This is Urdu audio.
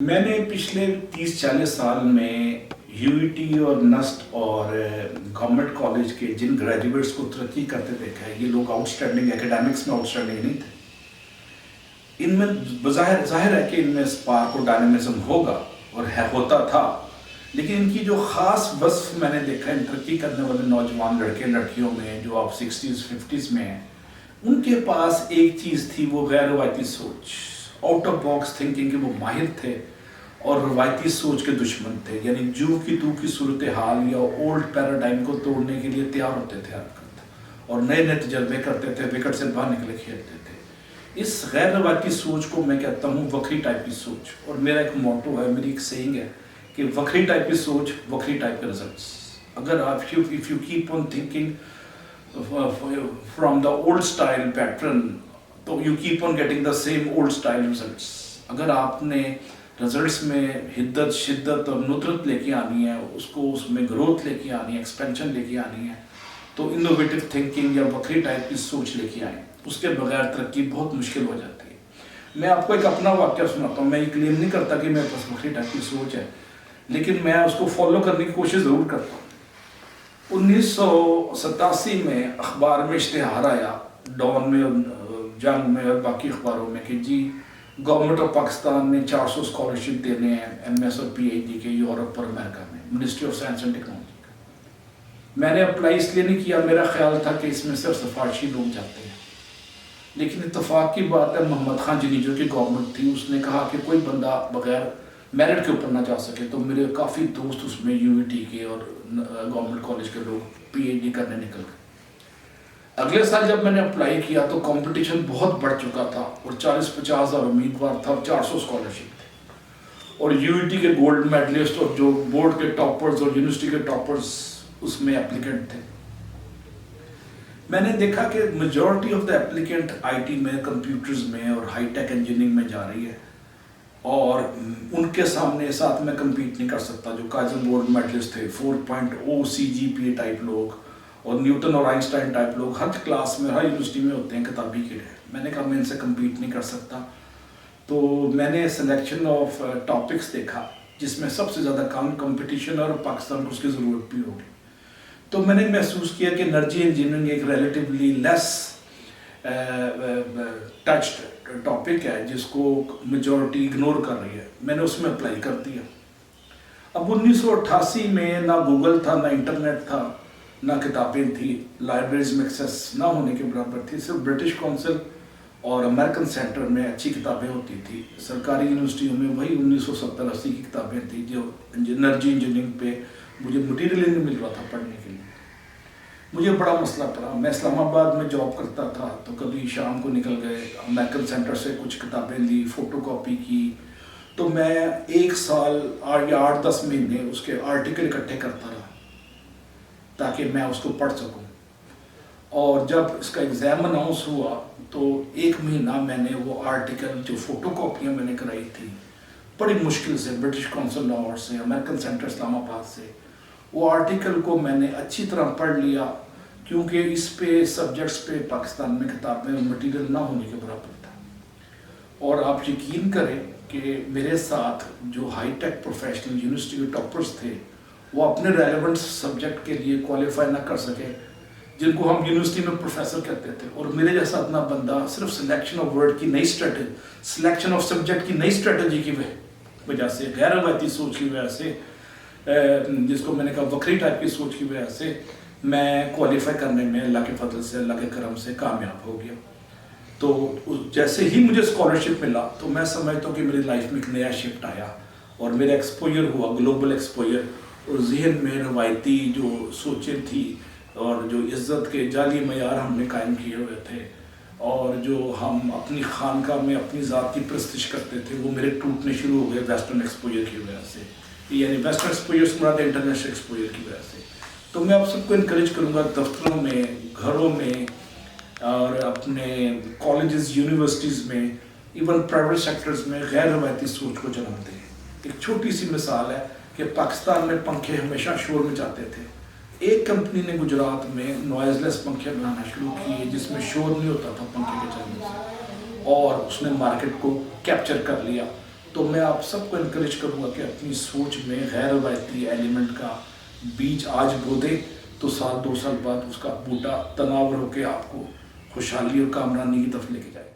میں نے پچھلے 30-40 سال میں یو ای ٹی اور نسٹ اور گورنمنٹ کالج کے جن گریجویٹس کو ترقی کرتے دیکھا ہے، یہ لوگ آؤٹ اسٹینڈنگ ایکیڈیمکس میں آؤٹ اسٹینڈنگ نہیں تھے۔ ان میں ظاہر ہے کہ ان میں اسپارک اور ڈائنامزم ہوگا اور ہوتا تھا، لیکن ان کی جو خاص وصف میں نے دیکھا ان ترقی کرنے والے نوجوان لڑکے لڑکیوں میں جو آپ 60s 50s میں ہیں، ان کے پاس ایک چیز تھی، وہ غیر روایتی سوچ، آؤٹ آف باکس تھنکنگ کے وہ ماہر تھے اور روایتی سوچ کے دشمن تھے، یعنی جو کی تو کی صورتحال یا اولڈ پیراڈائم کو توڑنے کے لیے تیار ہوتے تھے اور نئے نئے تجربے کرتے تھے، وکٹ سے باہر نکلے کھیلتے تھے۔ اس غیر روایتی سوچ کو میں کہتا ہوں وکری ٹائپ کی سوچ، اور میرا ایک موٹو ہے، میری ایک سیئنگ ہے کہ وکری ٹائپ کی سوچ، وکری ٹائپ کے ریزلٹس۔ اگر آپ if you keep on thinking from the old style pattern تو you keep on getting the same old style results۔ اگر آپ نے رزلٹس میں حدت، شدت اور ندرت لے کے آنی ہے، اس میں گروتھ لے کے آنی ہے، ایکسپینشن لے کے آنی ہے، تو انوویٹو تھنکنگ یا وکری ٹائپ کی سوچ لے کے آئیں، اس کے بغیر ترقی بہت مشکل ہو جاتی ہے۔ میں آپ کو ایک اپنا واقعہ سناتا ہوں، میں یہ کلیم نہیں کرتا کہ میرے پاس وکری ٹائپ کی سوچ ہے، لیکن میں اس کو فالو کرنے کی کوشش ضرور کرتا ہوں۔ 1987 میں اخبار میں اشتہار آیا، ڈان میں، جنگ میں اور باقی اخباروں میں، کہ جی گورنمنٹ آف پاکستان نے 400 اسکالرشپ دینے ہیں ایم ایس اور پی ایچ ڈی کے یورپ اور امریکہ میں، ministry of science and technology کا۔ میں نے اپلائی اس لیے نہیں کیا، میرا خیال تھا کہ اس میں صرف سفارشی لوگ جاتے ہیں، لیکن اتفاق کی بات ہے محمد خان جنی جو کہ گورنمنٹ تھی، اس نے کہا کہ کوئی بندہ بغیر میرٹ کے اوپر نہ جا سکے، تو میرے کافی دوست اس میں یو ای ٹی کے اور گورنمنٹ کالج کے لوگ پی ایچ ڈی کرنے نکل گئے۔ اگلے سال جب میں نے اپلائی کیا تو کمپٹیشن بہت بڑھ چکا تھا اور 40-50 ہزار امیدوار تھا اور 400 اسکالرشپ تھے، اور یو ای ٹی کے گولڈ میڈلسٹ اور جو بورڈ کے ٹاپرز اور یونیورسٹی کے ٹاپرز اس میں اپلیکنٹ تھے۔ میں نے دیکھا کہ majority of the applicant I T میں، کمپیوٹرز میں اور ہائی ٹیک انجینئرنگ میں جا رہی ہے، اور ان کے سامنے ساتھ میں کمپیٹ نہیں کر سکتا۔ جو کائزن بورڈ میڈلسٹ تھے، 4.0 CGPA ٹائپ لوگ اور نیوٹن اور آئنسٹائن ٹائپ لوگ ہر کلاس میں، ہر یونیورسٹی میں ہوتے ہیں، کتابی کیڑے۔ میں نے کہا میں ان سے کمپیٹ نہیں کر سکتا، تو میں نے سلیکشن آف ٹاپکس دیکھا جس میں سب سے زیادہ کمپٹیشن اور پاکستان کو اس کی ضرورت بھی ہوگی۔ تو میں نے محسوس کیا کہ انرجی انجینئرنگ ایک ریلیٹیولی لیس ٹچڈ ٹاپک ہے جس کو میجورٹی اگنور کر رہی ہے۔ میں نے اس میں اپلائی کر دیا۔ اب 1988 میں نہ گوگل تھا، نہ انٹرنیٹ تھا، نہ کتابیں تھیں، لائبریریز میں ایکسیس نہ ہونے کے برابر تھی، صرف برٹش کونسل اور امریکن سینٹر میں اچھی کتابیں ہوتی تھی۔ سرکاری یونیورسٹیوں میں وہی 1970-80 کی کتابیں تھیں جو انرجی انجینئرنگ پہ مجھے مٹیریل نہیں مل رہا تھا پڑھنے کے لیے۔ مجھے بڑا مسئلہ پڑا، میں اسلام آباد میں جاب کرتا تھا، تو کبھی شام کو نکل گئے، امریکن سینٹر سے کچھ کتابیں لی، فوٹو کاپی کی، تو میں 1 سال یا 8-10 مہینے اس کے آرٹیکل اکٹھے کرتا رہا تاکہ میں اس کو پڑھ سکوں۔ اور جب اس کا ایگزام اناؤنس ہوا تو 1 مہینہ میں نے وہ آرٹیکل، جو فوٹو کاپیاں میں نے کرائی تھی بڑی مشکل سے، برٹش کونسل لاہور سے، امریکن سینٹر اسلام آباد سے، وہ آرٹیکل کو میں نے اچھی طرح پڑھ لیا، کیونکہ اس پہ سبجیکٹس پہ پاکستان میں کتابیں مٹیریل نہ ہونے کے برابر تھا۔ اور آپ یقین کریں کہ میرے ساتھ جو ہائی ٹیک پروفیشنل یونیورسٹی کے ٹاپرز تھے، وہ اپنے ریلیونٹ سبجیکٹ کے لیے کوالیفائی نہ کر سکے، جن کو ہم یونیورسٹی میں پروفیسر کہتے تھے، اور میرے جیسا اتنا بندہ صرف سلیکشن آف ورڈ کی نئی اسٹریٹجی، سلیکشن آف سبجیکٹ کی نئی اسٹریٹجی کی وجہ سے، غیر روایتی سوچ کی وجہ سے، جس کو میں نے کہا وکری ٹائپ کی سوچ کی وجہ سے، میں کوالیفائی کرنے میں اللہ کے فضل سے، اللہ کے کرم سے کامیاب ہو گیا۔ تو جیسے ہی مجھے اسکالرشپ ملا تو میں سمجھتا ہوں کہ میری لائف میں ایک نیا شفٹ آیا اور میرا ایکسپوجر ہوا، گلوبل ایکسپوجر، اور ذہن میں روایتی جو سوچیں تھی اور جو عزت کے جعلی معیار ہم نے قائم کیے ہوئے تھے، اور جو ہم اپنی خانقاہ میں اپنی ذات کی پرستش کرتے تھے، وہ میرے ٹوٹنے شروع ہو گئے ویسٹرن ایکسپوجر کی وجہ سے، یعنی ویسٹرن ایکسپوجر سے مراد انٹرنیشنل ایکسپوجر کی وجہ سے۔ تو میں آپ سب کو انکریج کروں گا، دفتروں میں، گھروں میں، اور اپنے کالجز، یونیورسٹیز میں، ایون پرائیویٹ سیکٹرز میں غیر روایتی سوچ کو جنم دیں۔ ایک چھوٹی سی مثال ہے کہ پاکستان میں پنکھے ہمیشہ شور مچاتے تھے، ایک کمپنی نے گجرات میں نوائز لیس پنکھے بنانا شروع کیے جس میں شور نہیں ہوتا تھا پنکھے کے چلنے سے، اور اس نے مارکیٹ کو کیپچر کر لیا، تو میں آپ سب کو انکریج کروں گا کہ اپنی سوچ میں غیر روایتی ایلیمنٹ کا بیج آج بو دے تو 2 سال بعد اس کا بوٹا تناور ہو کے آپ کو خوشحالی اور کامرانی کی طرف لے کے جائے.